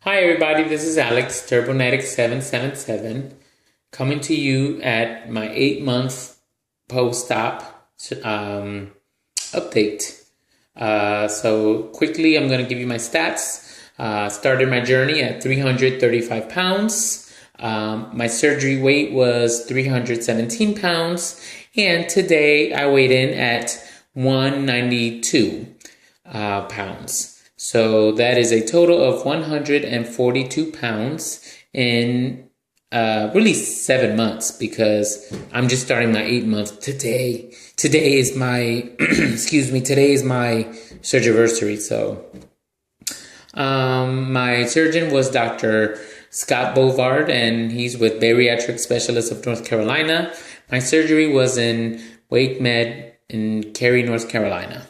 Hi everybody, this is Alex, Turbonetic777, coming to you at my 8-month post-op update. So quickly, I'm going to give you my stats. Started my journey at 335 pounds. My surgery weight was 317 pounds. And today I weighed in at 192 pounds. So that is a total of 142 pounds in really 7 months, because I'm just starting my 8 month today. Today is my, today is my surgiversary. So my surgeon was Dr. Scott Bovard, and he's with Bariatric Specialists of North Carolina. My surgery was in Wake Med in Cary, North Carolina.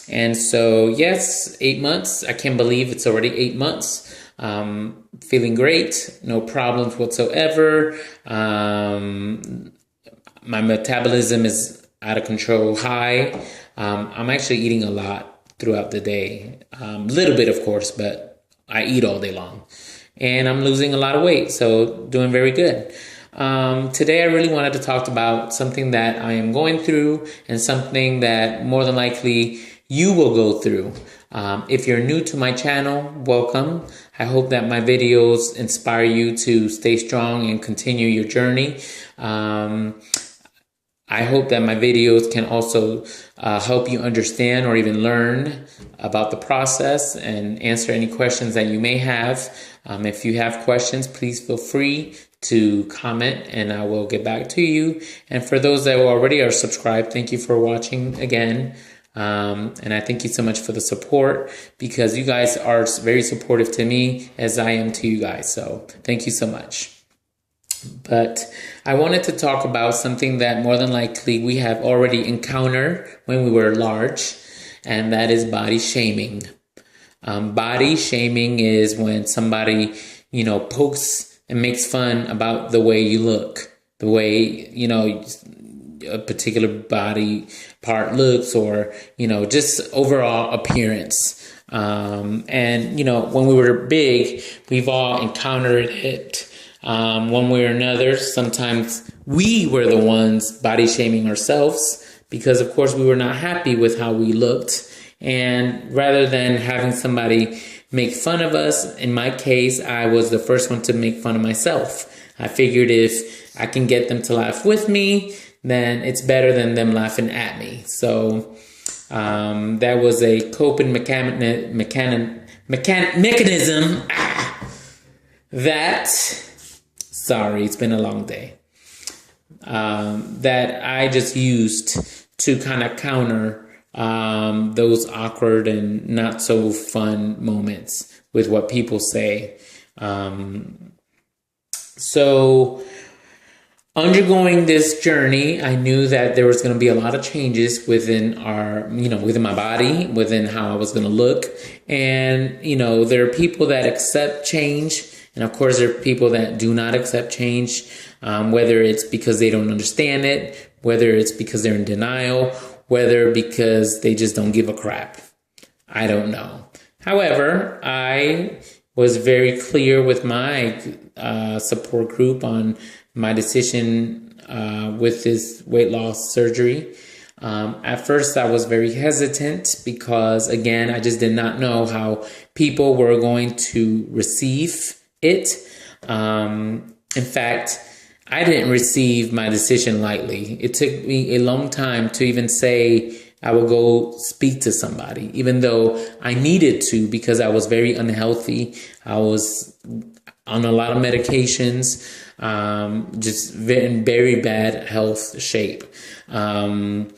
And so, yes, 8 months. I can't believe it's already 8 months. Feeling great, no problems whatsoever. My metabolism is out of control, high. I'm actually eating a lot throughout the day. Little bit, of course, but I eat all day long. And I'm losing a lot of weight, so doing very good. Today I really wanted to talk about something that I am going through, and something that more than likely you will go through. If you're new to my channel, welcome. I hope that my videos inspire you to stay strong and continue your journey. I hope that my videos can also help you understand or even learn about the process and answer any questions that you may have. If you have questions, please feel free to comment and I will get back to you. And for those that already are subscribed, thank you for watching again. And I thank you so much for the support, because you guys are very supportive to me as I am to you guys. So thank you so much. But I wanted to talk about something that more than likely we have already encountered when we were large, and that is body shaming. Body shaming is when somebody, pokes and makes fun about the way you look, the way, a particular body part looks, or, just overall appearance. And, when we were big, we've all encountered it. One way or another. Sometimes we were the ones body shaming ourselves, because of course we were not happy with how we looked. And rather than having somebody make fun of us, in my case, I was the first one to make fun of myself. I figured if I can get them to laugh with me, then it's better than them laughing at me. So that was a coping mechanism that... Sorry, it's been a long day. That I just used to kind of counter those awkward and not so fun moments with what people say. So undergoing this journey, I knew that there was going to be a lot of changes within within my body, within how I was going to look. And, there are people that accept change. And of course, there are people that do not accept change, whether it's because they don't understand it, whether it's because they're in denial, whether because they just don't give a crap. I don't know. However, I was very clear with my support group on my decision with this weight loss surgery. At first, I was very hesitant because, again, I just did not know how people were going to receive it. In fact, I didn't receive my decision lightly. It took me a long time to even say I would go speak to somebody, even though I needed to, because I was very unhealthy. I was on a lot of medications, just in very bad health shape. And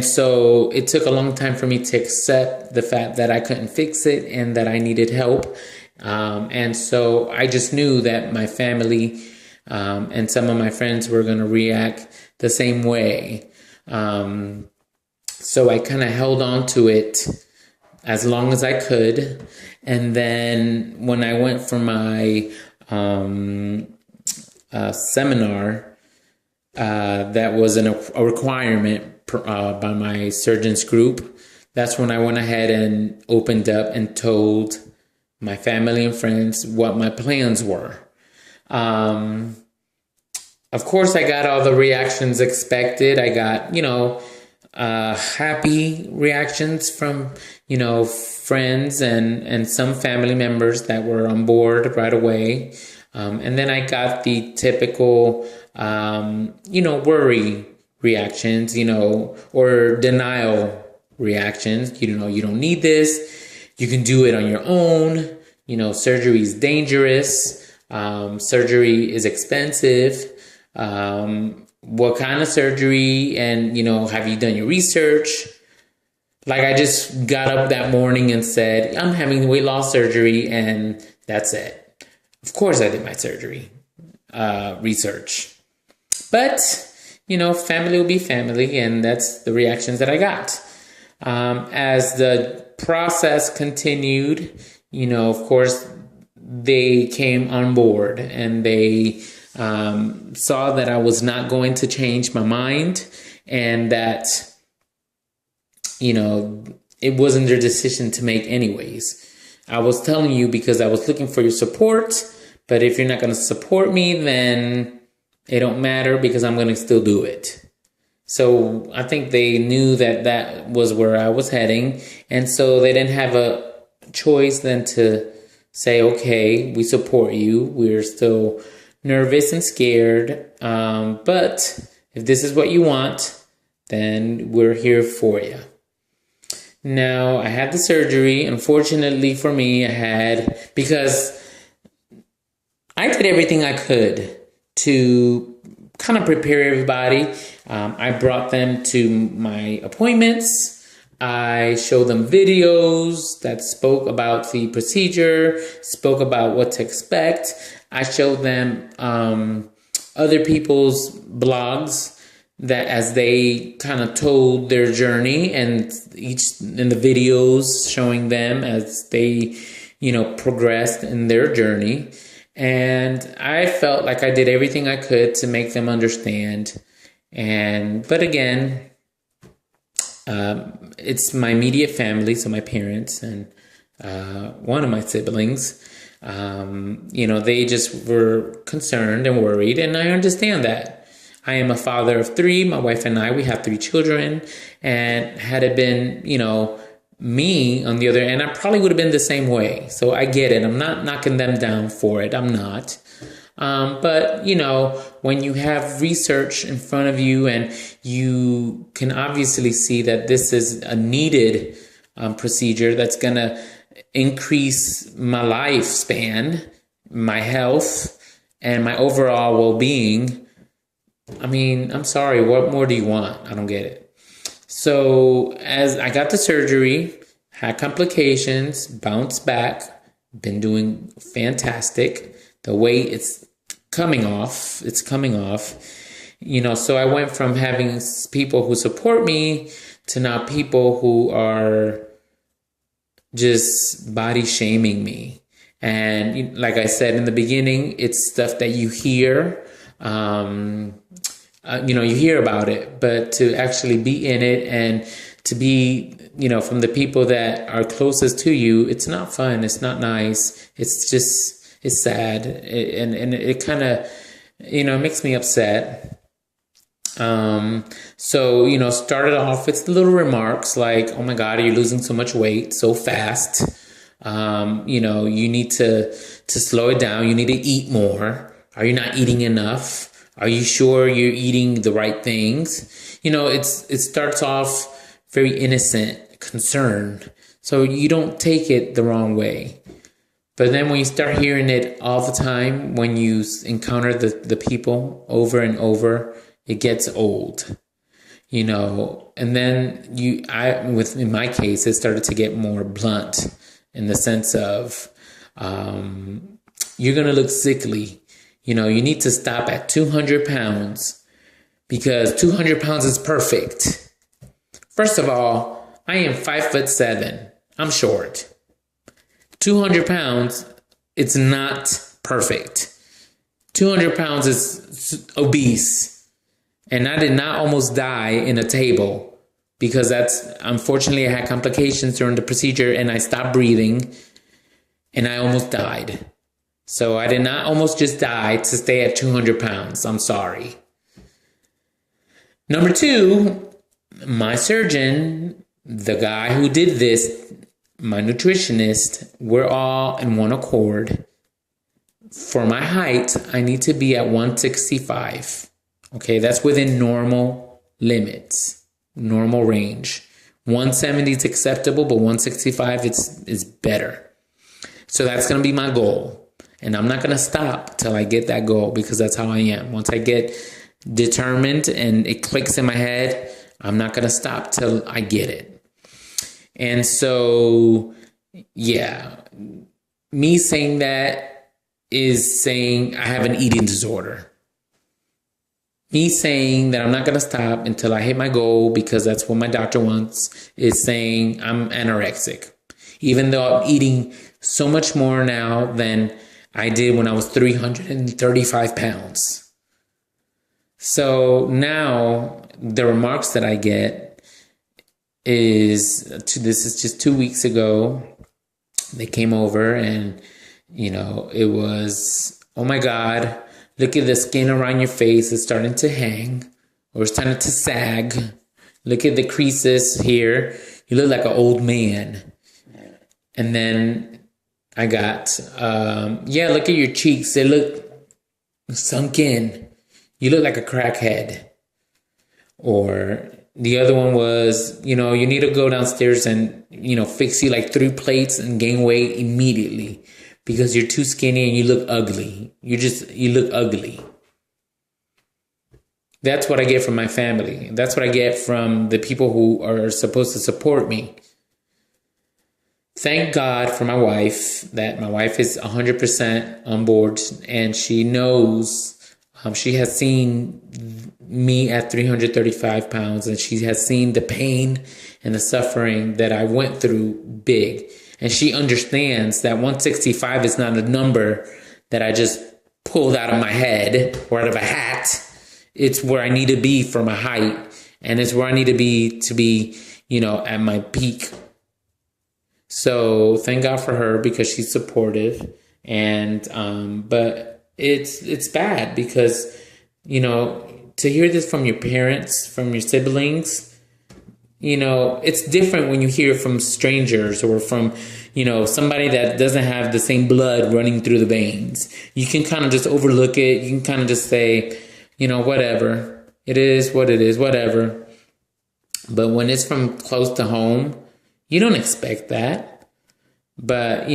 so it took a long time for me to accept the fact that I couldn't fix it and that I needed help. And so I just knew that my family and some of my friends were going to react the same way. So I kind of held on to it as long as I could. And then when I went for my seminar, that was a requirement by my surgeon's group, that's when I went ahead and opened up and told my family and friends what my plans were. Of course, I got all the reactions expected. I got, happy reactions from, friends and some family members that were on board right away. And then I got the typical, worry reactions, or denial reactions. You don't need this. You can do it on your own. Surgery is dangerous. Surgery is expensive. What kind of surgery? And, have you done your research? Like, I just got up that morning and said, I'm having weight loss surgery, and that's it. Of course I did my surgery, research. But, family will be family, and that's the reactions that I got. As the process continued, of course, they came on board and they saw that I was not going to change my mind, and that, it wasn't their decision to make anyways. I was telling you because I was looking for your support, but if you're not going to support me, then it don't matter because I'm going to still do it. So I think they knew that that was where I was heading. And so they didn't have a choice than to say, okay, we support you. We're still nervous and scared. But if this is what you want, then we're here for you. Now, I had the surgery. Unfortunately for me, because I did everything I could to kind of prepare everybody. I brought them to my appointments. I showed them videos that spoke about the procedure, spoke about what to expect. I showed them other people's blogs that as they kind of told their journey, and each in the videos showing them as they, progressed in their journey. And I felt like I did everything I could to make them understand. But again, it's my immediate family, so my parents and one of my siblings. They just were concerned and worried, and I understand that. I am a father of 3. My wife and I, we have 3 children, and had it been, me on the other end, I probably would have been the same way. So I get it. I'm not knocking them down for it. I'm not. But, when you have research in front of you and you can obviously see that this is a needed procedure that's going to increase my lifespan, my health, and my overall well-being, I mean, I'm sorry, what more do you want? I don't get it. So as I got the surgery, had complications, bounced back, been doing fantastic. The weight, it's coming off. So I went from having people who support me to now people who are just body shaming me. And like I said in the beginning, it's stuff that you hear. You hear about it, but to actually be in it and to be, from the people that are closest to you, it's not fun. It's not nice. It's sad. And it kind of, makes me upset. So, started off with little remarks like, oh my God, are you losing so much weight so fast? You need to slow it down. You need to eat more. Are you not eating enough? Are you sure you're eating the right things? It starts off very innocent, concerned. So you don't take it the wrong way. But then when you start hearing it all the time, when you encounter the people over and over, it gets old, and then in my case, it started to get more blunt in the sense of, you're going to look sickly. You need to stop at 200 pounds because 200 pounds is perfect. First of all, I am 5'7". I'm short. 200 pounds, it's not perfect. 200 pounds is obese. And I did not almost die in a table because unfortunately I had complications during the procedure and I stopped breathing. and I almost died. So I did not almost just die to stay at 200 pounds. I'm sorry. Number two, my surgeon, the guy who did this, my nutritionist, we're all in one accord. For my height, I need to be at 165. Okay, that's within normal limits, normal range. 170 is acceptable, but 165 is better. So that's going to be my goal. And I'm not going to stop till I get that goal, because that's how I am. Once I get determined and it clicks in my head, I'm not going to stop till I get it. And so, yeah, me saying that is saying I have an eating disorder. Me saying that I'm not going to stop until I hit my goal because that's what my doctor wants is saying I'm anorexic. Even though I'm eating so much more now than I did when I was 335 pounds. So now the remarks that I get this is just 2 weeks ago. They came over and, it was, oh my God, look at the skin around your face. It's starting to hang or it's starting to sag. Look at the creases here. You look like an old man. And then I got, look at your cheeks. They look sunk in. You look like a crackhead. Or the other one was, you need to go downstairs and, fix you like 3 plates and gain weight immediately because you're too skinny and you look ugly. You look ugly. That's what I get from my family. That's what I get from the people who are supposed to support me. Thank God for my wife, that my wife is 100% on board and she knows, she has seen me at 335 pounds and she has seen the pain and the suffering that I went through big. And she understands that 165 is not a number that I just pulled out of my head or out of a hat. It's where I need to be for my height. And it's where I need to be, at my peak. So thank God for her because she's supportive. And, but it's bad because, to hear this from your parents, from your siblings, it's different when you hear from strangers or from, somebody that doesn't have the same blood running through the veins. You can kind of just overlook it. You can kind of just say, whatever. It is what it is, whatever. But when it's from close to home, you don't expect that. But,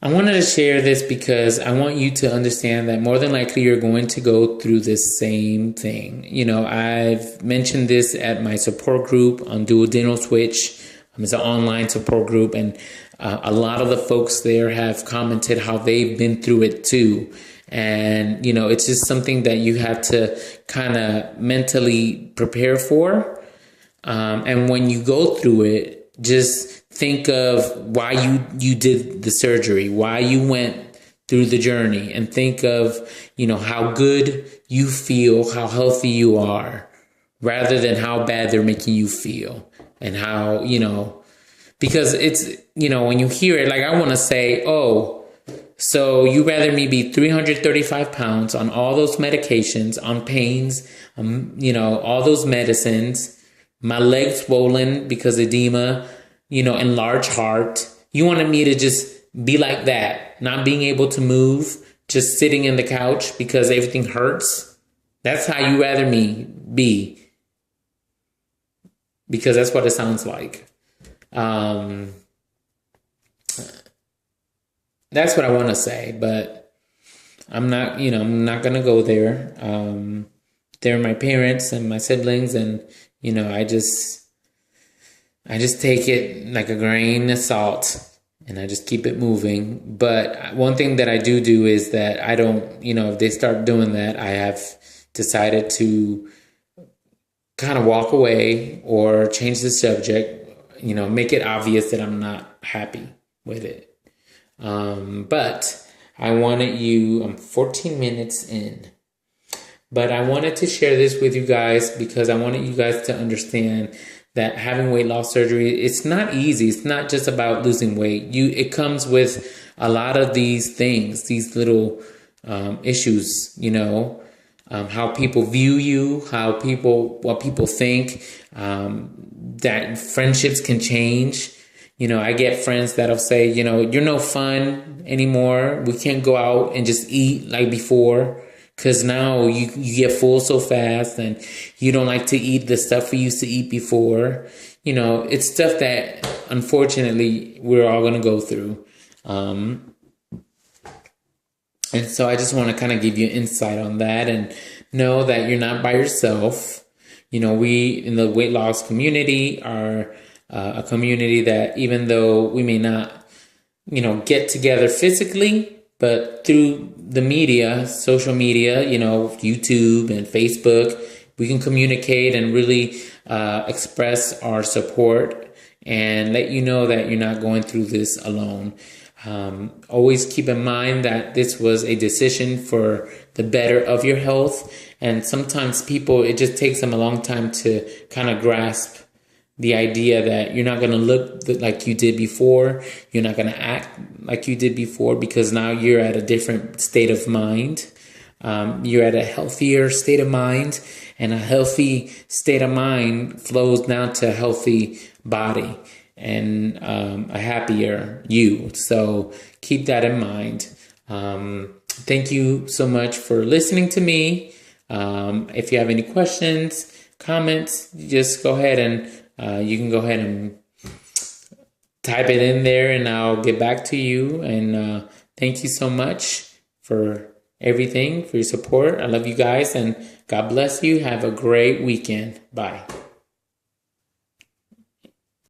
I wanted to share this because I want you to understand that more than likely you're going to go through this same thing. I've mentioned this at my support group on Duodenal Switch. It's an online support group, and a lot of the folks there have commented how they've been through it too. And, it's just something that you have to kind of mentally prepare for. And when you go through it, just think of why you did the surgery, why you went through the journey, and think of, how good you feel, how healthy you are, rather than how bad they're making you feel. And how, because it's, when you hear it, like I want to say, oh, so you rather me be 335 pounds on all those medications, on pains, all those medicines, my legs swollen because edema, enlarged heart. You wanted me to just be like that, not being able to move, just sitting in the couch because everything hurts. That's how you rather me be. Because that's what it sounds like. That's what I want to say, but I'm not going to go there. They're my parents and my siblings, and, I just take it like a grain of salt and I just keep it moving. But one thing that I do is that I don't, if they start doing that, I have decided to kind of walk away or change the subject, make it obvious that I'm not happy with it. But I wanted I'm 14 minutes in. But I wanted to share this with you guys because I wanted you guys to understand that having weight loss surgery, it's not easy. It's not just about losing weight. It comes with a lot of these things, these little issues, how people view you, what people think, that friendships can change. I get friends that'll say, you're no fun anymore. We can't go out and just eat like before. Because now you get full so fast and you don't like to eat the stuff we used to eat before. It's stuff that, unfortunately, we're all going to go through. And so I just want to kind of give you insight on that and know that you're not by yourself. We in the weight loss community are a community that, even though we may not, get together physically, but through the media, social media, YouTube and Facebook, we can communicate and really express our support and let you know that you're not going through this alone. Always keep in mind that this was a decision for the better of your health. And sometimes it just takes them a long time to kind of grasp the idea that you're not going to look like you did before. You're not going to act like you did before, because now you're at a different state of mind. You're at a healthier state of mind, and a healthy state of mind flows down to a healthy body and a happier you. So keep that in mind. Thank you so much for listening to me. If you have any questions, comments, just go ahead and you can go ahead and type it in there and I'll get back to you. And thank you so much for everything, for your support. I love you guys, and God bless you. Have a great weekend. Bye.